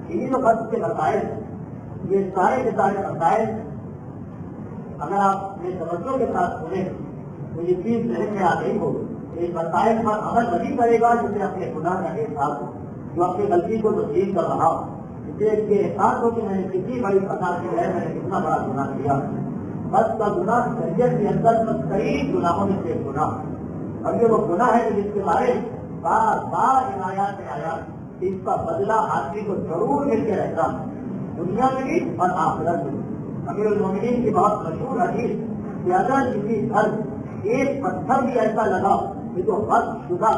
انہیں جو خرچ کے مسائل، یہ سارے کے سارے مسائل اگر آپ یہ توجہ کے ساتھ سنیں تو یہ چیز ذہن میں آ گئی ہو، یہ مسائل پر عمل وہی کرے گا جسے اپنے گناہ کا احساس ہو، جو اپنی غلطی کو تسلیم کر رہا ہو، جسے یہ احساس ہو کہ میں نے کتنی بڑی خطا کی ہے، میں نے کتنا بڑا گناہ کیا۔ بس کا گناہ شریعت کے اندر بدترین گناہوں میں سے ایک گناہ، اور یہ وہ گناہ ہے جس کے بارے بار بار عنایات میں آیا کہ اس کا بدلہ آدمی کو ضرور مل کے رہتا، دنیا میں بھی اور آخرت میں۔ امیر المومنین کی بہت مشہور حدیث کہ اگر کسی گھر ایک پتھر بھی ایسا لگا کہ جو غصب شدہ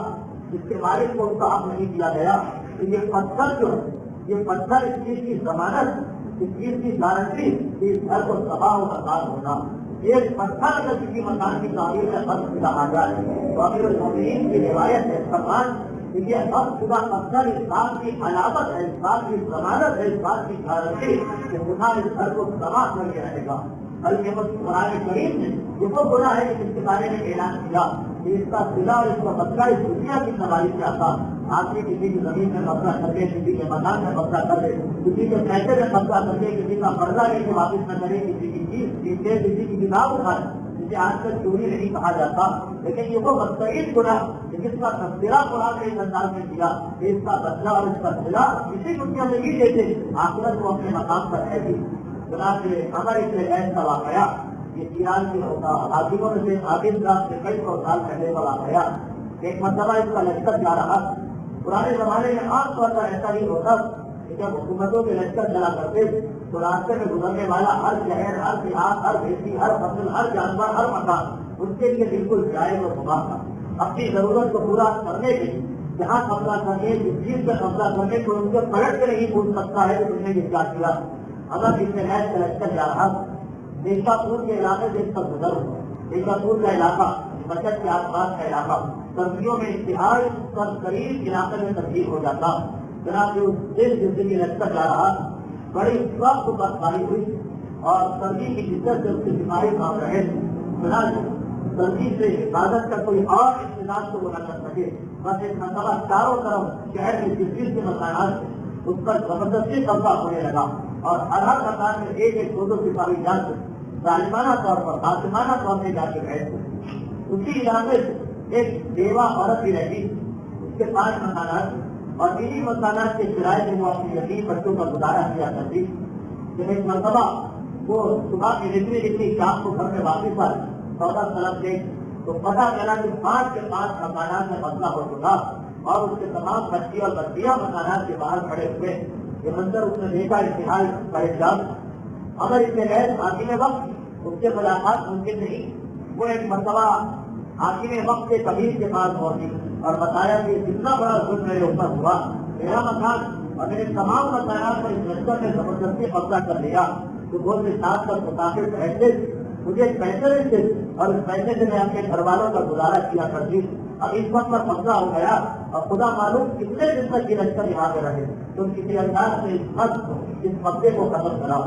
جس کے مالک کو اس کا حق نہیں دیا گیا، تو یہ پتھر جو ہے، یہ پتھر اس چیز کی ضمانت، اس چیز کی گارنٹی کہ اس گھر کو تباہ و برباد ہونا۔ ایک پتھر اگر کسی مکان کی تعمیر میں غصب شدہ آ جائے تو امیر المومنین کی روایت ہے فرمان کہ یہ غصب شدہ پتھر اس بات کی علامت ہے، اس بات کی ضمانت ہے، اس بات کی گارنٹی کہ گناہ اس گھر کو تباہ کر کے رہے گا۔ بلکہ قرآن کریم نے یہ وہ گناہ ہے جس کے بارے میں اعلان کیا کہ اس کا صلہ اور اس کا بدلہ اس دنیا کی سواری سے آتا۔ آدمی کسی کی زمین میں قبضہ کر دے، کسی کے مکان میں قبضہ کر دے، کسی کے پیسے میں قبضہ کر دے، کسی کا قرضہ لے کے واپس نہ کرے، کسی کی چیز کھینچے، کسی کی کتاب اٹھائے، جسے آج تک چوری نہیں کہا جاتا، لیکن یہ وہ بدترین گناہ جس کا تذکرہ قرآن نے اس انداز میں کیا کہ اس کا بدلہ اور اس کا صلہ اسی دنیا میں بھی دیتے، آخرت کو اپنے مقام پر ہے۔ جناب ہمارے سے ایسا واقعہ یہ ایران کی ہوتا حاکموں میں سے عابد راز سے کئی سو سال پہلے کا واقعہ۔ ایک مرتبہ اس کا لشکر جا رہا، پرانے زمانے میں عام طور پر ایسا ہی ہوتا کہ جب حکومتوں کے لشکر چلا کرتے تو راستے میں گزرنے والا ہر شہر، ہر دیہات، ہر بھیڑی، ہر فصل، ہر جانور، ہر مکان ان کے لیے بالکل جائز و مباح تھا۔ اپنی ضرورت کو پورا کرنے کے لیے جہاں قبضہ کرنے، جس چیز پہ قبضہ کرنے کو ان کو پلٹ کے نہیں پوچھ سکتا ہے کہ تم نے یہ کیا کیا۔ اگر اس میں نیز کا لشکر جا رہا، دیشا پور کے علاقے سے اس پر گزر ہوا۔ دیشا پور کا علاقہ، بچت کے آس پاس کا علاقہ سردیوں میں انتہائی قریب علاقے میں تبدیل ہو جاتا۔ جناب اس جس دن یہ لشکر جا رہا بڑی وقت برفباری ہوئی اور سردی کی شدت سے اس کی بیماری کام رہے، سردی سے حفاظت کا کوئی اور انتظام تو وہ نہ کر سکے۔ بس ایک مرتبہ چاروں طرف شہر کی جس کے مکانات اس پر زبردستی قبضہ ہونے لگا اور ہر مکان میں ایک ایک دو دو سپاہی جا کے ظالمانہ طور پر، قاسمانہ طور پہ جا کے بیٹھے۔ اسی علاقے سے ایک بیوہ عورت بھی رہتی، اس کے 5 مکانات اور انہیں مکانات کے کرائے سے وہ اپنی یتیم بچوں کا گزارا کیا کرتی۔ جب ایک مرتبہ وہ صبح کی نکلی شام کو گھر میں واپس آئی، سودا طلب گئی تو پتہ چلا کہ 5 کے 5 مکانات میں قبضہ ہو چکا اور اس کے تمام بچی اور بچیاں مکانات کے باہر کھڑے ہوئے۔ یہ منظر اس نے دیکھا، انتہائی پریشان۔ اگر اس میں حاکم وقت اس سے ملاقات ممکن نہیں، وہ ایک مرتبہ حاکم وقت کے کبیر کے پاس پہنچی اور بتایا کہ کتنا بڑا ظلم میرے اوپر ہوا، میرا مکان اور میرے تمام مکانات پر اس لشکر نے زبردستی قبضہ کر لیا۔ تو وہ سے ساتھ کر مسافر بیٹھتے، مجھے پیسے دیتے اور اس پیسے سے میں اپنے گھر والوں کا گزارا کیا کرتی۔ اب اس وقت پر قبضہ ہو گیا اور خدا معلوم کتنے دن تک یہ لشکر یہاں پہ رہے، تو کسی انداز سے اس قبضے کو ختم کراؤ۔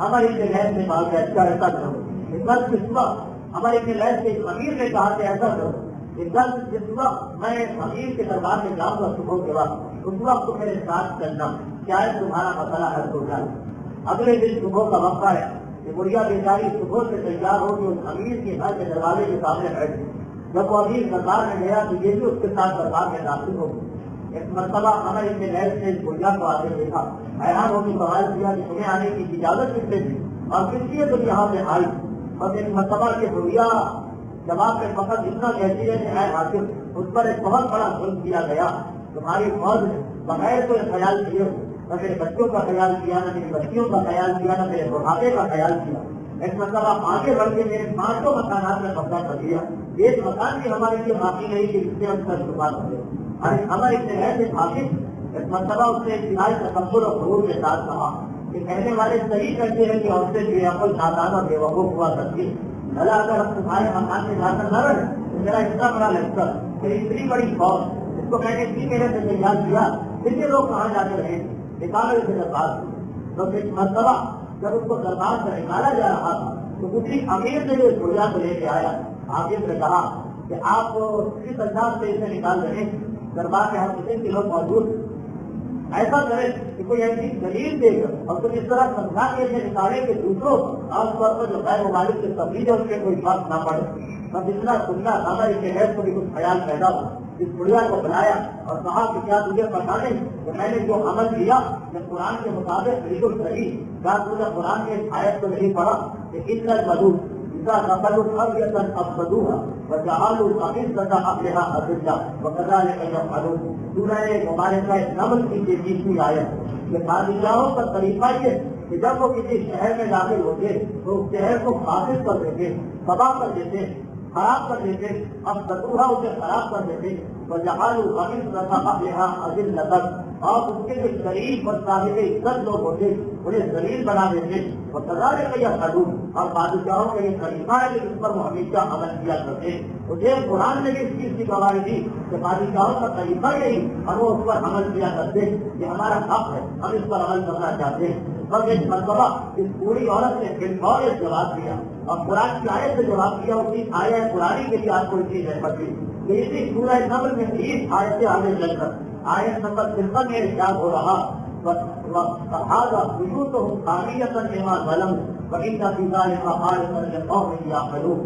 ہماری لہر سے کہا کہ اچھا ایسا کرو، اس وقت اس وقت ہماری لہر سے امیر نے کہا کہ ایسا کرو، جس وقت میں امیر کے دربار میں جاؤں گا صبح کے وقت، اس وقت تو میرے ساتھ چلنا، شاید تمہارا مسئلہ حل ہو جائے۔ اگلے دن صبح کا وقت ہے کہ گڑیا بیچاری صبح سے تیار ہو کے اس امیر کے گھر کے دروازے کے سامنے بیٹھی۔ جب وہ امیر دربار میں گیا تو یہ بھی اس کے ساتھ دربار میں داخل ہو گئی۔ ایک مرتبہ ہمارے ابن لہر سے اس گڑیا کو آگے دیکھا، حیران ہو کے سوال کیا کہ تمہیں آنے کی اجازت کس نے دی اور کس لیے تم یہاں سے آئی؟ بس ایک مرتبہ کے گڑیا جواب میں فقط اتنا کہتی ہے کہ اے حاکم، اس پر ایک بہت بڑا ظلم کیا گیا، تمہاری فوج نے بغیر کوئی خیال کیے نہ میرے بچوں کا خیال کیا، نہ میری بچیوں کا خیال کیا، نہ میرے بڑھاپے کا خیال کیا۔ ایک مرتبہ آگے بڑھ کے میرے 5 مکانات میں قبضہ کر دیا، ایک مکان بھی ہمارے لیے باقی نہیں کہ جس سے ہم کا استعمال کریں۔ ہمارے اتنے حاکم ایک مرتبہ اس نے انتہائی تکبر اور غرور کے ساتھ کہا کہ کہنے والے صحیح کہتے ہیں کہ عورتیں بے عقل، نادان اور بے وقوف ہوا کرتی، بھلا اگر ہم تمہارے مکان میں جا کر نہ رہے تو میرا اتنا بڑا لشکر، میری اتنی بڑی فوج، اس کو میں نے اتنی محنت سے تیار کیا، پھر یہ لوگ کہاں جا کے رہے نکالے اسے دربار سے۔ تو ایک مرتبہ جب اس کو دربار سے نکالا جا رہا تھا تو اسی امیر نے جو گڑیا کو لے کے آیا، حاکم نے کہا کہ آپ کس انداز سے اسے نکال رہے ہیں، دربار میں ہم کتنے کے لوگ موجود، ایسا کرے کہ کوئی ایسی دلیل دے گا اور تم اس طرح سمجھا کے نکالے کہ دوسروں عام طور پر جو غیر ممالک سے تبدیل ہے اس کے کوئی فرق نہ پڑے. بس اتنا سننا تھا اس کے غیر کو بھی کچھ خیال پیدا ہوا. اس بڑھیا کو بلایا اور کہا کہ کیا تجھے پتا نہیں کہ میں نے جو عمل کیا یہ قرآن کے مطابق بالکل صحیح. کیا تجھے قرآن کی آیت کو نہیں پڑھا کہ ان المدود قبلوا قرية أفسدوها وجعلوا أعزة أهلها أذلة وكذلك يفعلون. سورہ مبارکہ نمل کی 23ویں آیت. یہ بادشاہوں کا طریقہ یہ کہ جب وہ کسی شہر میں داخل ہوتے تو اس شہر کو فاسد کر دیتے, تباہ کر دیتے, خراب کر دیتے, افسدوها اسے خراب کر دیتے, وجعلوا أعزة أهلها أذلة اور اس کے جو شریف اور صاحب عزت لوگ ہوتے انہیں ذلیل بنا دیتے. وکذالک یفعلون اور بادشاہوں کا یہ طریقہ ہے کہ اس پر وہ ہمیشہ عمل کیا کرتے. مجھے قرآن نے بھی اس چیز کی گواہی دی کہ بادشاہوں کا طریقہ یہی اور وہ اس پر عمل کیا کرتے. یہ ہمارا حق ہے, ہم اس پر عمل کرنا چاہتے ہیں. بس ایک مرتبہ اس پوری عورت نے بالفور جواب دیا اور قرآن کی آیت سے جواب دیا. اسی آیت قرآن کے لیے آپ کو چیز ہے پڑھی کہ اسی سورہ نمل میں 30 آیت سے آگے چل کر آیت نمبر 53 میں ارشاد ہو رہا فَهَذَا بُيُوتُهُمْ خَاوِيَةً بِمَا ظَلَمُوا وَإِنَّ فِي ذَلِكَ لَآيَةً لِقَوْمٍ يَعْقِلُونَ.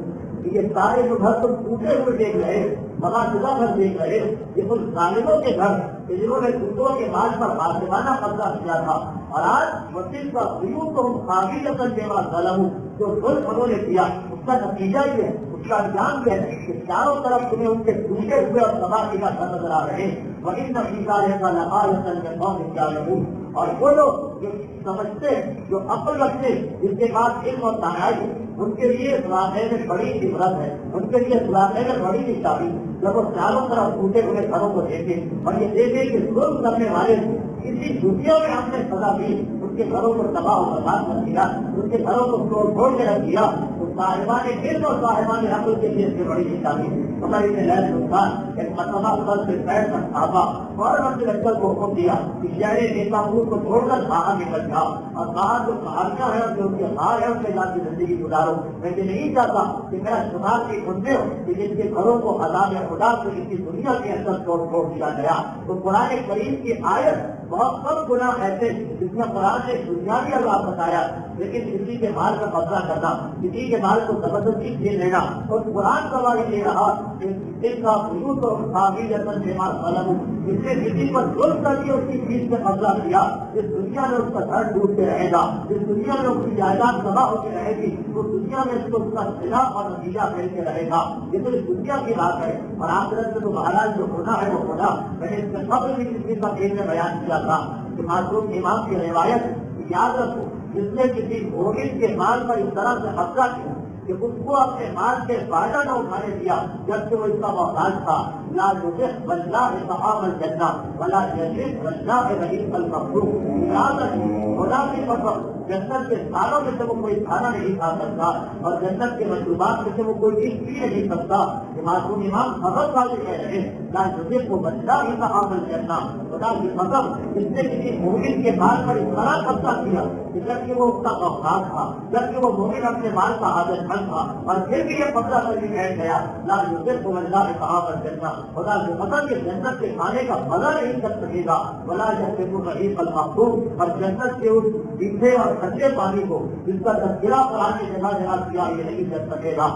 یہ سارے جو گھر تم ٹوٹے ہوئے دیکھ رہے, بنا شدہ گھر دیکھ رہے, یہ کچھ ظالموں کے گھر کہ جنہوں نے دوسروں کے مال پر غاصبانہ قبضہ کیا تھا. اور آج وَتِلْكَ بُيُوتُهُمْ خَاوِيَةً بِمَا ظَلَمُوا جو ظلم انہوں نے کیا اس کا نتیجہ یہ ہے, اس کا انجام یہ ہے کہ چاروں طرف تمہیں ان کے ٹوٹے ہوئے اور تباہی کا گھر نظر آ رہے ہیں. وَإِنَّ فِي ذَلِكَ لَآيَةً لِقَوْمٍ يَعْلَمُونَ. اور وہ لوگ جو سمجھتے جو عقل رکھتے جس کے پاس علم اور دانائی ان کے لیے سلاخے میں بڑی عبرت ہے, ان کے لیے سلاخے میں بڑی نشانی. جب وہ چاروں طرف ٹوٹے ہوئے گھروں کو دیکھیں اور یہ دیکھیں کہ ظلم کرنے والے کسی چھٹیوں میں ہم نے سزا دی, ان کے گھروں کو تباہ و برباد کر دیا, ان کے گھروں کو توڑ پھوڑ کے رکھ دیا, تو صاحبان علم اور صاحبان عقل کے لیے اس کی بڑی نشانی. ہماری نے لہر سلطان ایک مرتبہ سر سے بیٹھ کر صحابہ فوراً لشکر کو حکم دیا کہ شہر نیتاپور کو چھوڑ کر باہر نکل جاؤ اور باہر جو پہاڑیاں ہیں جو ان کے باہر ہے ان کے جا کی زندگی گزارو. میں یہ نہیں چاہتا کہ میرا شمار کی سنتے ہو کہ جن کے گھروں کو عذاب خدا سے کسی دنیا کے اندر توڑ پھوڑ دیا گیا. تو قرآن کریم کی آیت بہت کم گناہ ایسے جس میں قرآن نے دنیاوی عذاب بتایا, لیکن کسی کے مال کا قبضہ کرنا, کسی کے مال کو زبردستی چھین لینا, اور قرآن گواہی دے رہا کہ اس کا وجود اور خاویۃ بما ظلموا, جس نے کسی پر ظلم کر کے اس کی چیز پہ قبضہ کیا اس دنیا میں اس کا گھر ڈوبتے رہے گا, جس دنیا میں اس کی جائیداد تباہ ہوتی رہے گی اس دنیا میں اس کو اس کا خلاف اور نتیجہ پھیلتے رہے گا. یہ تو اس دنیا کی بات ہے. اور آخرت میں تو مہاراج جو ہونا ہے وہ ہونا. میں نے اس میں قبل بھی کسی کا پیش میں بیان کیا تھا کہ معصوم امام کی روایت یاد رکھو, جس نے کسی مومن کے مال پر اس طرح سے قبضہ کیا کہ اس کو اپنے مال سے فائدہ نہ اٹھانے دیا جبکہ وہ اس کا محتاج تھا. لا یذق واللہ طعام الجنہ ولا یذق واللہ رحیق المغفور. یاد رکھو خدا کی قسم جنت کے سالوں میں سے وہ کوئی کھانا نہیں کھا سکتا اور جنت کے مشروبات میں سے وہ کوئی چیز پی نہیں سکتا. معصوم امام خبر والے کہہ رہے ہیں لا یذق واللہ طعام الجنہ. خدا کی قسم جس نے کسی مومن کے مال پر اس طرح قبضہ کیا جبکہ وہ اس کا محتاج تھا, جبکہ وہ مومن اپنے مال کا حاجت مند تھا اور پھر بھی یہ قبضہ کر کے بیٹھ گیا. لا یذق واللہ طعام الجنہ. خدا کی قسم یہ جنت کے کھانے کا مزہ نہیں کر سکے گا. ولا یذق الرحیق المغفور. اور جنت کے اس میٹھے اور ٹھنڈے پانی کو جس کا تذکرہ قرآن کی جگہ جگہ کیا یہ نہیں کر سکے گا.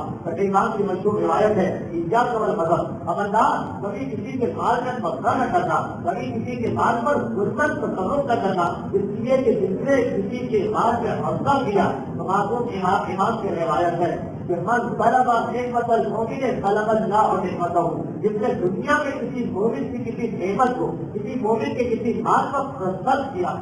امام کی مشہور روایت ہے ایجاد قبل مذہب, خبردار کبھی کسی کے مال میں قبضہ نہ کرنا, کبھی کسی کے مال پر ظلم تصرف نہ کرنا, اس لیے کہ جس نے کسی کے مال میں قبضہ کیا تو معصوم امام کی روایت ہے کہ من طلب نعمت المؤمن طلب اللہ نعمتہ. جس نے دنیا میں کسی مومن کی کسی نعمت کو کسی مومن کے کسی مال پر قبضہ کیا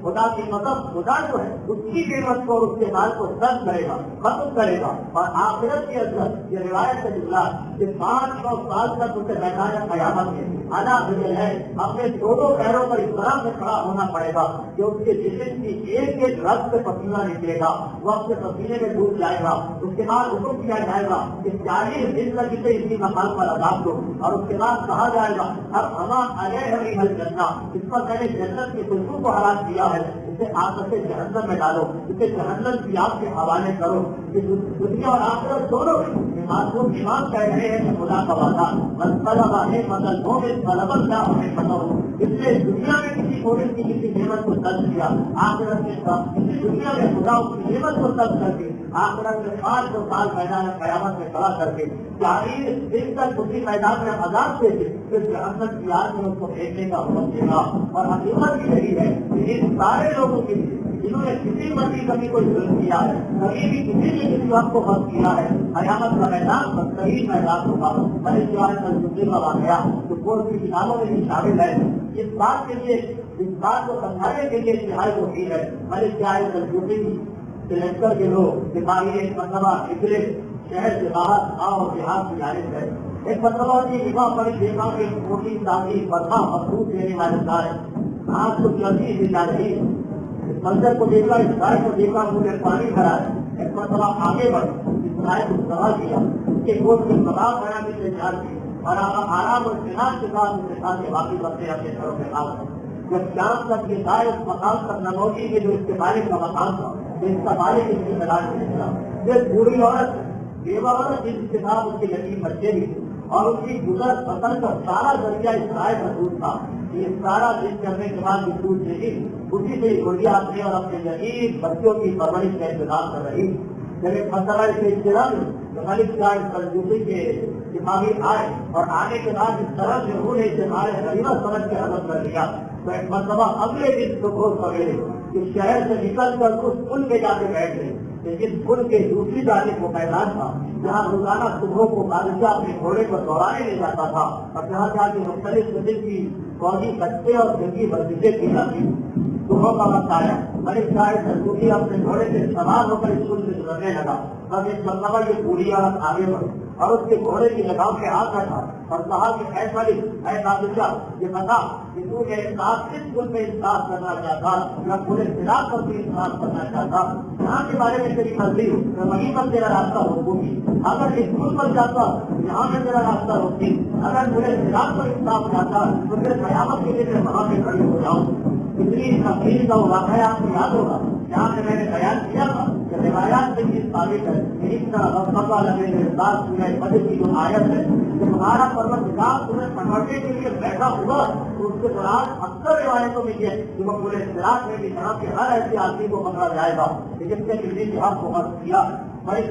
خدا کی مدد خدا جو ہے اس کی نعمت کو اور اس کے مال کو ضبط کرے گا, ختم کرے گا. اور آخرت کے اندر یہ روایت سے نکلا کہ 500 سال تک اسے میدان قیامت میں آنا ہے اپنے دونوں پیروں پر اس طرح سے کھڑا ہونا پڑے گا کہ اس کے جسم کی ایک ایک رگ سے پسینہ نکلے گا, وہ اپنے پسینے میں ڈوب جائے گا. اس کے بعد حکم کیا جائے گا کہ 40 دن تک اسے اسی مقام پر عذاب دو, اور اس کے بعد کہا جائے گا اب ہمارا علیہ الجنہ, اس پر میں نے جنت کی خوشبو کو حرام کیا ہے, اسے آگ سے جہنم میں ڈالو, اسے جہنم کی آگ کے حوالے کرو. دنیا اور آخرت دونوں معصوم امام کہہ رہے ہیں کہ خدا کا وعدہ من طلب نعمت المؤمن طلب اللہ نعمتہ. اس نے دنیا میں کسی کو کی کسی نعمت کو ترک کیا، آخرت کے ساتھ دنیا میں خدا اس کی نعمت کو ترک کر کے آخرت میں 500 سال میدان قیامت میں کھڑا کر کے 40 دن تک اسی میدان میں عذاب دے کے پھر جہنم کی آگ میں اس کو پھینکنے کا حکم دے گا۔ اور حقیقت بھی یہی ہے کہ ان سارے لوگوں کے لیے جنہوں نے کسی مرضی کبھی کوئی ظلم کیا ہے، کبھی بھی کسی نے کسی وقت کو بند کیا ہے، قیامت کا میدان بدترین میدان ہوگا۔ بڑے جوان کا واقعہ جو کورٹ کی کتابوں میں بھی شامل ہے، اس بات کے لیے اس بات کو سمجھانے کے لیے انتہائی مفید ہے۔ بڑے جوان سلیکٹر کے لوگ دماغی ایک مرتبہ نکلے شہر سے باہر گاؤں اور دیہات کی جانب ہے، ایک مرتبہ کی نگاہ پڑی، دیکھا کہ موٹی تازی بدھا مضبوط دینے والے سارے آج تو جلدی دی جا رہی ہے۔ اس منظر کو دیکھا، اس گائے کو دیکھا، مجھے پانی بھرا ہے، ایک مرتبہ آگے بڑھ اس گائے کو سوال کیا، اس کے گوشت کے کباب بنانے سے جان کی اور آرام اور اطمینان کے ساتھ ان کے ساتھ واقعی کرتے ہیں اپنے گھروں میں آ کر۔ جب شام تک یہ گائے اس مقام تک نہ پہنچی کہ جو اس کے مالک کا مقام تھا، اس کا مالک اس کی تلاش میں نکلا۔ یہ بوڑھی عورت بیوہ عورت جس کے ساتھ اس کے یتیم بچے بھی تھے اور اس کی گزر بسر کا سارا ذریعہ اس گائے کا دودھ تھا۔ یہ سارا دن کرنے کے بعد یہ دودھ دے گی، اسی سے گڑیا اپنے اور اپنے یتیم بچوں کی پرورش کا انتظام کر رہی۔ جب ایک مسئلہ سے اجتماع تو ملک صاحب کنجوسی کے دماغی آئے اور آنے کے بعد اس طرح سے انہوں نے اسے ہمارے غریبہ سمجھ کے حضرت کر لیا۔ تو ایک مرتبہ اگلے دن صبح سویرے کہ شہر سے نکل کر اس پل پہ جا کے بیٹھ گئے، لیکن پل کے دوسری جانب وہ میدان تھا جہاں روزانہ صبح کو بادشاہ اپنے گھوڑے کو دوڑانے لے جاتا تھا اور جہاں جا کے مختلف قسم کی فوجی بچے اور جنگی ورزشیں کی جاتی۔ صبح کا وقت آیا، ملک صاحب سرگوٹی اپنے گھوڑے سے سوار ہو کر اسکول سے گزرنے لگا، تب ایک مرتبہ یہ بوڑھی عورت آگے بڑھی اور اس کے گھوڑے کی لگام پہ ہاتھ رکھا اور کہا کہ اے ملک، اے بادشاہ، یہ بتا کہ تو میرے ساتھ کس پل میں انصاف کرنا چاہتا یا پورے خلاف پر بھی انصاف کرنا چاہتا؟ یہاں کے بارے میں تیری مرضی ہو تو وہیں پر تیرا راستہ روکوں گی، اگر اس پل پر جاتا یہاں میں تیرا راستہ روکتی، اگر پورے خلاف پر انصاف چاہتا تو پھر قیامت کے لیے وہاں پہ کھڑی ہو جاؤں۔ اتنی تفصیل کا وہ واقعہ آپ کو یاد ہوگا جہاں سے میں نے بیان کیا تھا کہ روایات سے اس ثابت ہے کہ اس طرح پتہ لگے میرے ساتھ سورہ بدر کی جو آیت ہے کہ تمہارا پروردگار تمہیں پکڑنے کے لیے بیٹھا ہوا، تو اس کے دوران اکثر روایتوں میں یہ کہ وہ پورے صراط میں بھی جہاں کے ہر ایسے آدمی کو پکڑا جائے گا لیکن سے کسی کے حق کو حق کیا۔ بڑی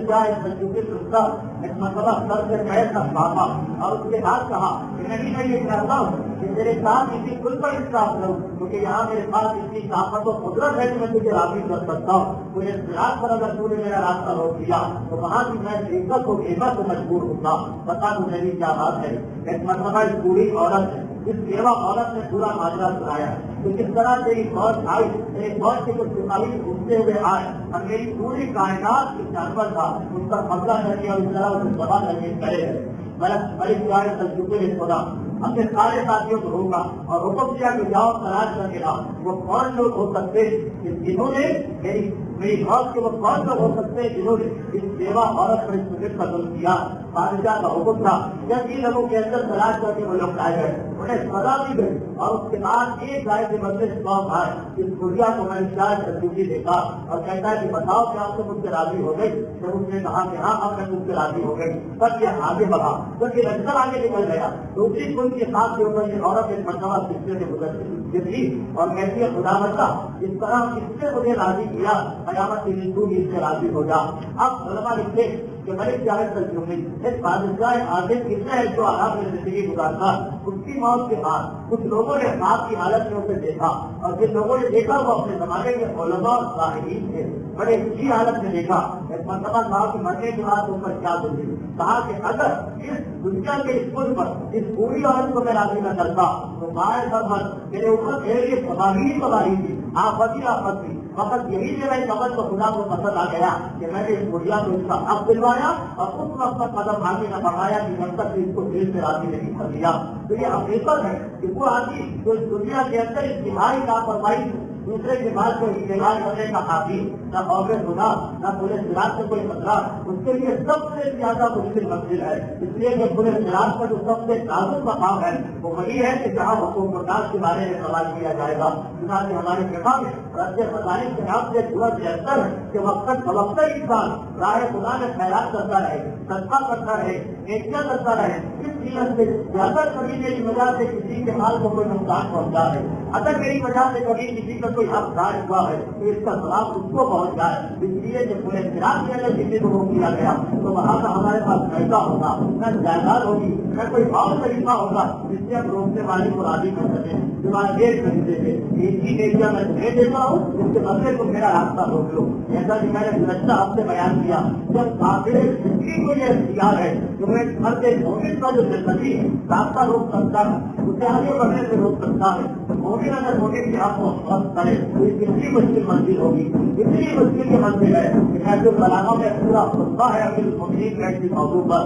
ایک مرتبہ سر سے پیر تک باندھا اور اس کے بعد کہا کہ نہیں میں یہ چاہتا ہوں کہ میرے ساتھ اسی پل پر انصاف کروں، کیونکہ یہاں میرے پاس اتنی طاقت و قدرت ہے کہ میں تجھے راضی کر سکتا ہوں۔ مجھے صراط پر اگر تو نے میرا راستہ روک دیا تو وہاں بھی میں عزت کو بھیجا تو مجبور ہوگا۔ بتا تو میری کیا بات ہے۔ ایک مرتبہ اس بوڑھی عورت ہے، اس بیوہ عورت نے پورا ماجرا سنایا کہ کس طرح سے ایک فوج آئی، ایک فوج کے کچھ سپاہی گھومتے ہوئے آئے اور میری پوری کائنات کی جانور تھا اس پر قبضہ کر کے اور اس طرح اسے دبا کر کے کرے گئے۔ بڑی پیارے تجربے نے خدا اپنے سارے ساتھیوں کو روکا اور حکم دیا کہ جاؤ تلاش کر کے لاؤ وہ کون لوگ ہو سکتے کہ جنہوں نے میری فوج کے وہ کون لوگ ہو سکتے ہیں جنہوں نے اس بیوہ عورت پر اس مجھے قتل کیا۔ بادشاہ کا حکم تھا جب ان لوگوں کے اندر تلاش کر کے وہ لوگ لائے گئے، انہیں سزا دی گئی اور اس کے بعد ایک گائے کے بدلے 100 بھائی اس گڑیا کو میں نے شاید سرگوٹی دیکھا اور کہتا ہے کہ بتاؤ کہ آپ سے مجھ سے راضی ہو گئی؟ جب اس نے کہا کہ ہاں اب میں مجھ سے راضی ہو گئی، تب یہ آگے بڑھا، جب یہ لشکر آگے نکل گیا دوسری پل کے ساتھ کے اوپر یہ عورت ایک مرتبہ سلسلے سے گزری اور کہتی ہے خدا بندہ اس طرح کس نے مجھے راضی کیا، قیامت کے دن تو بھی اس سے راضی ہو جا۔ اب علماء لکھتے کہ ملک جاوید ترجمے ایک بادشاہ عادل کتنا ہے جو آرام میں زندگی گزارتا، اس کی موت کے بعد کچھ لوگوں نے خواب کی حالت میں اسے دیکھا اور جن لوگوں نے دیکھا وہ اپنے زمانے کے علماء اور صالحین تھے، بڑے اچھی حالت میں دیکھا۔ ایک مرتبہ کہا کہ مرنے کے بعد ان پر کیا گزری، کہا کہ اگر اس دنیا کے اس پل پر اس پوری عورت کو میں راضی نہ کرتا تو باہر سرحد میرے اوپر میرے لیے تباہی تھی، آفت تھی، فقط یہی میرا ایک عمل تو خدا کو پسند آ گیا کہ میں نے اس بڑھیا کو اس کا حق دلوایا اور اس وقت تک قدم آگے نہ بڑھایا کہ جب تک اس کو دل سے راضی نہیں کر دیا۔ تو یہ حقیقت ہے کہ وہ آدمی جو اس دنیا کے اندر انتہائی لاپرواہی دوسرے کے بعد کو استعمال کرنے کا حاصل نہ خوف خدا نہ پورے سراج سے کوئی خطرہ، اس کے لیے سب سے زیادہ مشکل منزل ہے. اس لیے کہ پورے سراج کا جو سب سے نازک مقام ہے وہ وہی ہے کہ جہاں حقوق الناس کے بارے میں سوال کیا جائے گا. چنانچہ ہمارے فقہ میں رد فتاوی کے نام سے پورا 73 ہے کہ وقت فوقت انسان راہ خدا میں خیرات کرتا رہے، صدقہ کرتا رہے، نیکیاں کرتا رہے. اس قیمت سے زیادہ کبھی میری وجہ سے کسی کے مال کو کوئی نقصان پہنچا ہے، اگر میری وجہ سے کبھی کسی کا کوئی حق ضائع ہوا ہے تو اس کا ثواب اس کو پہنچ جائے. اس لیے کہ پورے سراج کے اندر کسی کو روک دیا گیا تو وہاں کا ہمارے پاس پیسہ ہوگا، نہ جائیداد ہوگی، نہ کوئی اور طریقہ ہوگا جس سے ہم روکنے والے کو راضی کر سکیں. جماعت ایک خریدے تھے ایک ہی ایریا میں دے دیتا ہوں جس کے بدلے کو میرا راستہ روک لو. جیسا کہ میں نے گزشتہ ہفتے بیان کیا، جب کافر زندگی کو یہ اختیار ہے تو میں ہر کے مومن کا جو زندگی راستہ روک سکتا ہے اسے آگے بڑھنے سے روک سکتا ہے. مومن اگر مومن کے آپ کو فرض کرے تو اس کی اتنی مشکل منزل ہوگی، اتنی مشکل کی منزل ہے کہ ایسے بلاغوں میں پورا خطبہ ہے امیر المؤمنین کا اس موضوع پر.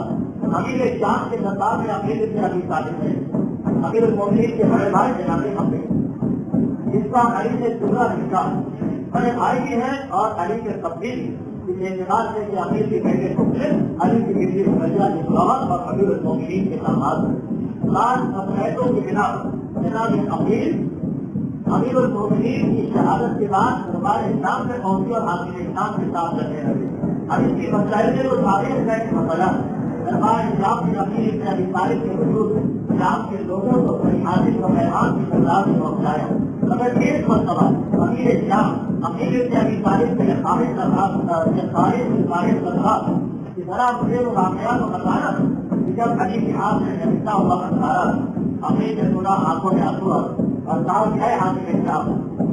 امیر شام کے دربار میں امیر ابن ابی طالب ہے، امیر المؤمنین کے بڑے بھائی جناب حمزہ، اس کا علی سے دوسرا رشتہ بڑے بھائی بھی ہیں اور علی کے تبدیل اس اعتبار سے کہ امیر کے بیٹے کو علی کی بیٹی رضیہ اور امیر المؤمنین کے سامنے لان اپنیتوں کی بنا جناب امیر المؤمنین کی شہادت کے بعد دربار اسلام سے پہنچی اور حاکم اسلام کے ساتھ کرنے لگے. اب اس کی مسائل میں تو تعریف ہے کہ مسئلہ دربار اسلام کے امیر ابن ابی طالب کے وجود اسلام کے لوگوں کو حاصل و مہمان کی سزا سے پہنچایا. مگر ایک مرتبہ امیر اسلام امیر ابن ابی طالب کے خارج کرنا کہ ذرا مجھے وہ واقعات کو بتانا کہ جب علی کے ہاتھ میں جمتا ہوا منظارا امیر نے سنا آنکھوں میں آنسو اور صاحب ہے حاکم اسلام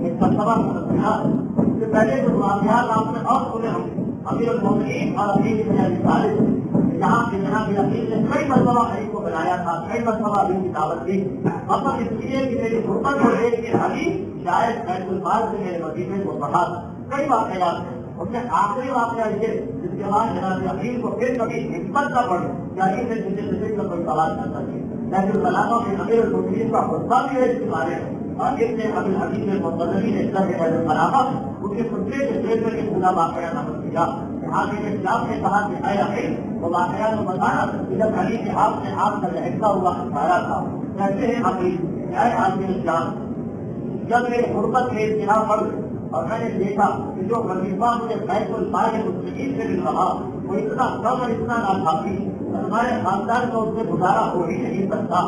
ایک مرتبہ اس سے پہلے جو واقعات آپ نے اور سنے ہوں امیر المؤمنین اور امیر ابن ابی طالب جہاں کے جناب امیر نے کئی مرتبہ علی کو بنایا تھا، کئی مرتبہ علی کی دعوت دی. مطلب اس لیے کہ میری حکومت کو دیکھ کے علی شاید بیت المال سے میرے وظیفے کو پڑھا. کئی واقعات ہیں، اس میں آخری واقعہ یہ جس کے بعد جناب امیر کو پھر کبھی حکمت نہ پڑے کہ علی سے کسی کا کوئی سوال نہ کرے. لیکن سلامہ میں امیر المؤمنین کا خطبہ بھی ہے اس کے بارے میں اور اس نے ابو الحدیث المعتزلی نے سلامہ ان کے خطبے کے پیش میں یہ پورا واقعہ نقل کیا. حاکم اسلام نے کہا کہ اے امیر وہ واقعہ تو بتانا کہ جب علی کے ہاتھ سے آپ کا لہکتا ہوا ہتھیارا تھا. کہتے ہیں امیر اے حاکم اسلام جب میری غربت میں اتنا پڑ اور میں نے دیکھا کہ جو وظیفہ مجھے بیت المال مسلمین سے مل رہا وہ اتنا کم اور اتنا ناکافی اور ہمارے خاندان کو اس سے گزارا ہو ہی نہیں سکتا.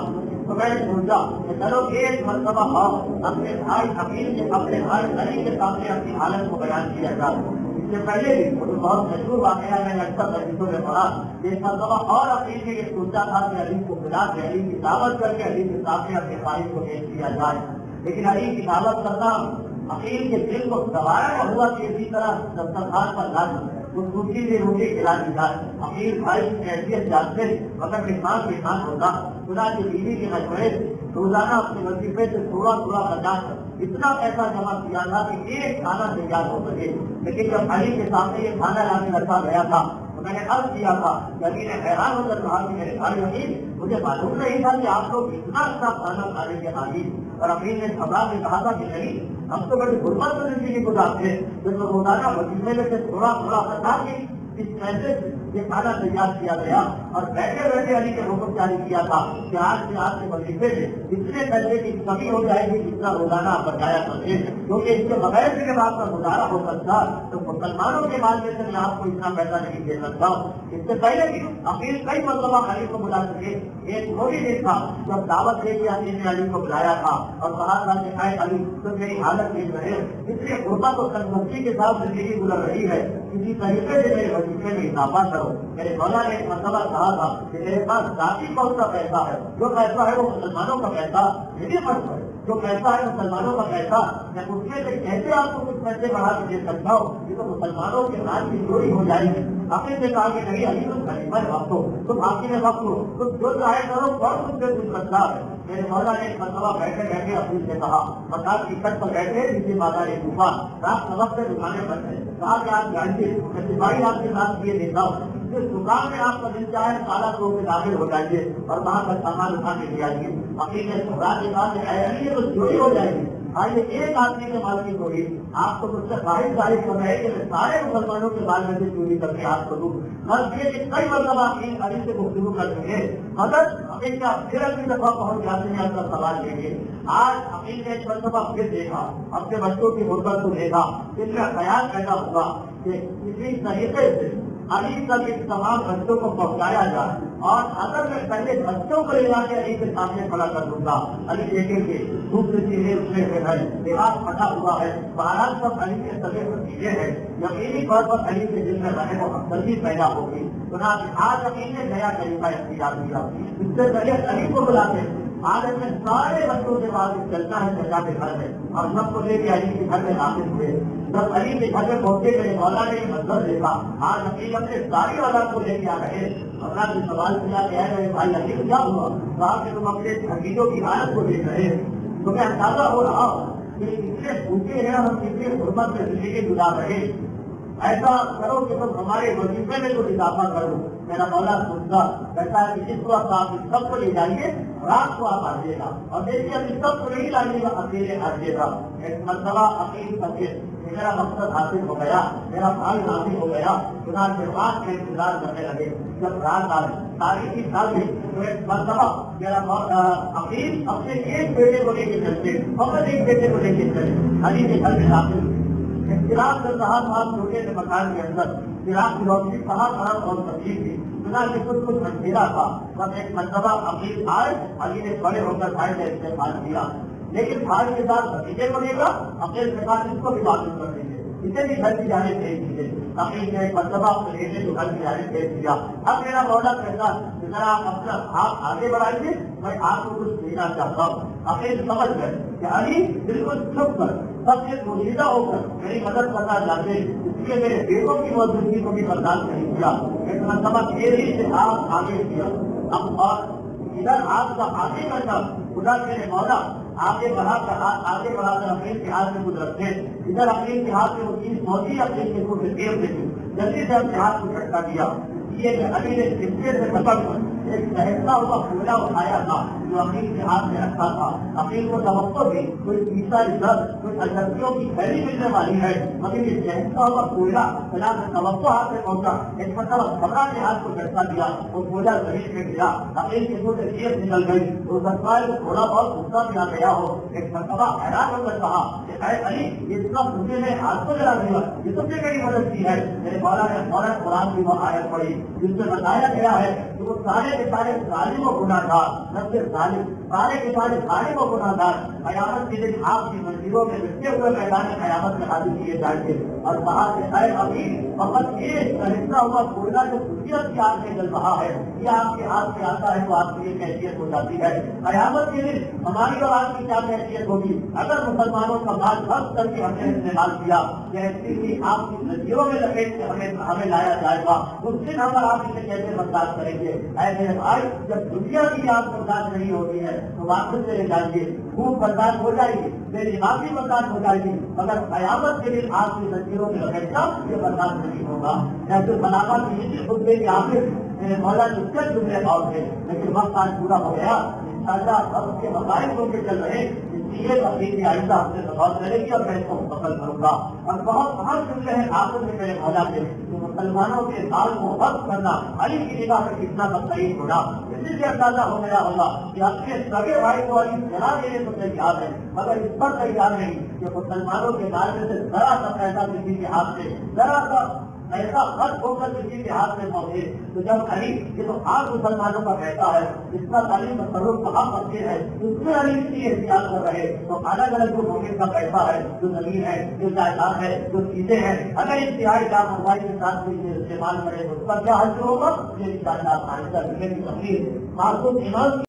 تو میں نے سوچا کہ چلو ایک مرتبہ آؤ اپنے بھائی امیر کے اپنے بھائی علی کے سامنے اپنی حالت کو بیان کیا جائے. اس سے پہلے بھی بہت مشہور واقعہ میں نے اکثر حدیثوں میں پڑھا. ایک مرتبہ اور امیر نے یہ سوچا تھا کہ علی کو بلا کے علی کی دعوت کر کے علی کے سامنے اپنے بھائی کو پیش کیا جائے، لیکن علی کی دعوت کرنا امیر کے دل کو گوارا ہوا کہ اسی طرح دسترخوان پر لاج وہ دوسری بھی روٹی کھلا دی جائے. امیر بھائی کی حیثیت جانتے مگر مہمان ہوتا. خدا کی بیوی کے مشورے روزانہ اپنے وظیفے سے تھوڑا تھوڑا بچا کر اتنا پیسہ جمع کیا تھا کہ ایک کھانا تیار ہو سکے. لیکن جب علی کے سامنے یہ کھانا لانے رکھا گیا تھا تو میں نے عرض کیا تھا کہ علی نے حیران ہو کر کہا کہ میرے بھائی امیر مجھے معلوم نہیں تھا کہ آپ لوگ اتنا اچھا کھانا کھانے کے حاضر. اور امیر نے گھبرا کے کہا تھا کہ نہیں ہم تو بڑی غربت میں زندگی گزارتے ہیں جب روزانہ وظیفے میں سے تھوڑا تھوڑا بتا کے اس پیسے یہ کھانا تیار کیا گیا اور بیٹھے بیٹھے علی کے حکم جاری کیا تھا کہ آج کے وظیفے میں اتنے پیسے کی کمی ہو جائے گی جتنا روزانہ آپ بچایا کرتے کیونکہ اس کے بغیر بھی جب آپ کا گزارا ہو سکتا تو مسلمانوں کے مال میں سے میں آپ کو اتنا پیسہ نہیں دے سکتا. اس سے پہلے بھی امیر کئی مرتبہ علی کو بلا سکے. ایک وہ بھی دن تھا جب دعوت دے کے امیر نے علی کو بلایا تھا اور کہا تھا کہ اے علی تو میری حالت دیکھ رہے اس لیے غربت اور تنگی کے ساتھ زندگی گزر رہی ہے، کسی طریقے سے میرے وظیفے میں اضافہ کرو. میرے مولا نے ایک مرتبہ کہا تھا کہ میرے پاس ذاتی کون سا پیسہ ہے، جو پیسہ ہے وہ مسلمانوں کا پیسہ میرے پاس ہے، جو پیسہ ہے مسلمانوں کا پیسہ میں اس میں سے کیسے آپ کو کچھ پیسے بڑھا کے دے سکتا ہوں، یہ تو مسلمانوں کے ساتھ کی چوری ہو جائے گی. آپ نے کہا کہ نہیں علی تم خلیفہ وقت ہو، تم حاکم وقت ہو، تم جو چاہے کرو اور تم سے کچھ سکتا ہے. میرے مولا نے ایک مرتبہ بیٹھے بیٹھے اپنی سے کہا مکان کی چھت پر بیٹھے جسے بازار طوفان رات کا وقت دکانیں بند ہے، کہا کہ آپ جانتے میں سپاہی آپ کے ساتھ یہ دیتا ہوں جس دکان میں آپ کا دل چاہے تالا تو میں داخل ہو جائیے اور وہاں پر سامان اٹھا کے لے آئیے. امیر نے گھبرا کے کہا کہ اے علی یہ تو چوری ہو جائے گی. آئیے ایک آدمی کے مال کی چوری آپ تو مجھ سے ظاہر کر رہے کہ میں سارے مسلمانوں کے مال میں سے چوری کر کے آپ کروں. بس یہ کہ کئی مرتبہ علی سے گفتگو کر چکے مگر ہمیں کیا پھر اگلی دفعہ پہنچ جاتے ہیں آپ کا سوال لیں گے. آج عقیل نے ایک مرتبہ پھر دیکھا اپنے بچوں کی غربت کو دیکھا اس کا خیال پیدا ہوا کہ اسی طریقے سے علی تک ان تمام بچوں کو پہنچایا جائے اور اگر میں پہلے بچوں کو لے جا کے علی کے سامنے کھڑا کر دوں گا علی دیکھیں گے دوسری چیزیں اس میں ہے لباس پھٹا ہوا ہے بہرحال سب علی کے سبے چیزیں ہیں یقینی طور پر علی کے دل میں رہے وہ ہمدردی پیدا ہوگی. آج عقیل نے نیا طریقہ اختیار کیا اس سے پہلے علی کو بلاتے آج میں سارے بچوں کے بعد چلتا ہے چچا کے گھر میں اور سب کو لے کے علی کے گھر میں داخل ہوئے. جب علی کے گھر میں پہنچے میرے مولا نے یہ منظر دیکھا آج عقیل اپنے ساری اولاد کو لے کے آ رہے اللہ نے سوال کیا کہ ہے بھائی عقیل کیا ہوا کہا کہ تم اپنے حقیقوں کی حالت کو دیکھ رہے تمہیں اندازہ ہو رہا کہ اتنے بھوکے ہیں ہم کتنے حرمت میں زندگی گزار رہے ایسا کرو کہ تم ہمارے وظیفے میں کچھ اضافہ کرو. میرا مولا سنتا کہتا ہے کہ جس وقت آپ اس سب کو لے جائیے رات کو آپ آئیے گا اور دیکھیے اب اس سب کو نہیں لائیے گا اکیلے آئیے گا. ایک مرتبہ عقیل کر میرا مقصد حاصل ہو گیا میرا بھائی حاصل ہو گیا چنانچہ رات کے انتظار کرنے لگے. جب رات آئی تاریخی سال میں تو ایک مرتبہ میرا عقیل اپنے ایک بیٹے کو لے کے چلتے فقط ایک بیٹے کو لے کے چلے علی کے گھر میں داخل چراغ چل رہا تھا چھوٹے سے مکان کے اندر چراغ کی روشنی کہاں طرف اور تبدیل تھی چنانچہ کچھ اندھیرا تھا. بس ایک مرتبہ عقیل آئے علی نے بڑے ہو کر بھائی نے استعمال کیا لیکن بھائی کے ساتھ بھتیجے کو لے کر عقیل کے ساتھ اس کو بھی معلوم کر دیں گے اسے بھی گھر کی جانے بھیج دیجیے. عقیل نے ایک مرتبہ اپنے بیٹے کو گھر کی جانے بھیج دیا. اب میرا مولا کہتا ذرا آپ اپنا ہاتھ آگے بڑھائیے میں آپ کو کچھ دینا چاہتا ہوں. عقیل سمجھ گئے کہ علی بالکل چھپ کر سب سے پوشیدہ ہو کر میری مدد کرنا چاہتے اس لیے میرے بیٹوں کی موجودگی کو بھی برداشت نہیں کیا. ایک مرتبہ تیزی سے آپ آگے کیا اب اور ادھر آپ کا آگے کرنا خدا میرے مولا آگے بڑھا کر ہاتھ آگے بڑھا کر عقیل کے ہاتھ میں کچھ رکھتے ادھر عقیل کے ہاتھ میں وہ چیز پہنچی عقیل کے کچھ دیر دے دی جلدی سے اپنے ہاتھ کو جھٹکا دیا. یہ علی نے سکے سے پکڑ کر ایک بہتا ہوا پھولا اٹھایا تھا جو عقیل کے ہاتھ میں رکھا تھا. عقیل کو توقع بھی کوئی تیسرا ادھر کوئی اجنبیوں کی پھیلی ملنے والی ہے مگر یہ بہتا ہوا پھولا بنا کر توقع ہاتھ میں پہنچا ایک مرتبہ خبرا کے ہاتھ کو جھٹکا دیا وہ پھولا زمین میں گرا عقیل کے منہ سے چیخ نکل گئی. وہ سرکار کو تھوڑا بہت غصہ بھی آ گیا ہو ایک مرتبہ حیران ہو کر کہا کہ اے علی یہ اتنا مجھے نے ہاتھ کو جلا دیا یہ تم نے میری مدد کی ہے. میرے مولا نے فوراً قرآن کی وہ آیت پڑھی جس میں بتایا گیا ہے کہ وہ سارے کے سارے ظالم و گناہ گار نہ صرف ظالم سارے کے سارے ظالم و گناہ گار قیامت کے دن آپ کی منزلوں میں ملتے ہوئے میدان قیامت میں حاضر کیے جائیں گے. اور کہا کہ اے ابھی فقط یہ لہتا ہوا پھولا جو خوبصورت کی آگ میں جل رہا ہے یہ آپ کے ہاتھ سے آتا ہے تو آپ کی یہ کیفیت ہو جاتی ہے. قیامت کے دن ہماری اور آپ کی کیا کیفیت ہوگی اگر مسلمانوں کا مال خرچ کر کے ہم نے استعمال کیا جیسے کہ آپ کی نظروں میں لپیٹ کے ہمیں لایا جائے گا اس دن ہم آپ اسے کیسے برداشت کریں گے. اے میرے بھائی جب دنیا کی آپ برداشت نہیں ہوتی ہے تو واپس چلے جائیے خوب برداشت ہو جائے گی میری معافی برداشت ہو جائے گی مگر قیامت کے دن آپ کی نظروں میں لپیٹنا یہ برداشت نہیں ہوگا. ایسے بلاغا کی خطبے کے آخر میرے مولا جو چند جملے اور تھے لیکن وقت آج پورا ہو گیا انشاءاللہ سب کے مسائل ہو کے چل رہے یہ تقریبی آئندہ ہم سے غور کرے گی اور میں اس کو مکمل کروں گا. اور بہت اہم جملے ہیں آخر میں میرے مولا کے مسلمانوں کے سال کو وقت کرنا علی کی نگاہ میں کتنا بدترین ہونا اسی سے اندازہ ہو گیا ہوگا کہ اپنے سگے بھائی کو علی جلا دینے کو تیار ہے مگر اس پر تیار نہیں کہ مسلمانوں کے دار میں سے ذرا سا پیسہ کسی کے ہاتھ سے ذرا سا ایسا خط ہو کر کسی کے ہاتھ میں پہنچے تو جب علی یہ تو خاص مسلمانوں کا پیسہ ہے اس کا تعلیم تصرف کہاں پہنچے ہے اس میں علی کی احتیاط کر رہے تو الگ الگ جو مومن کا پیسہ ہے جو زمین ہے جو جائیداد ہے جو چیزیں ہیں اگر انتہائی لاپرواہی کے ساتھ کوئی استعمال کرے تو اس کا کیا حل ہوگا یہ جائیداد آئندہ کی تقریر معصوم ایمان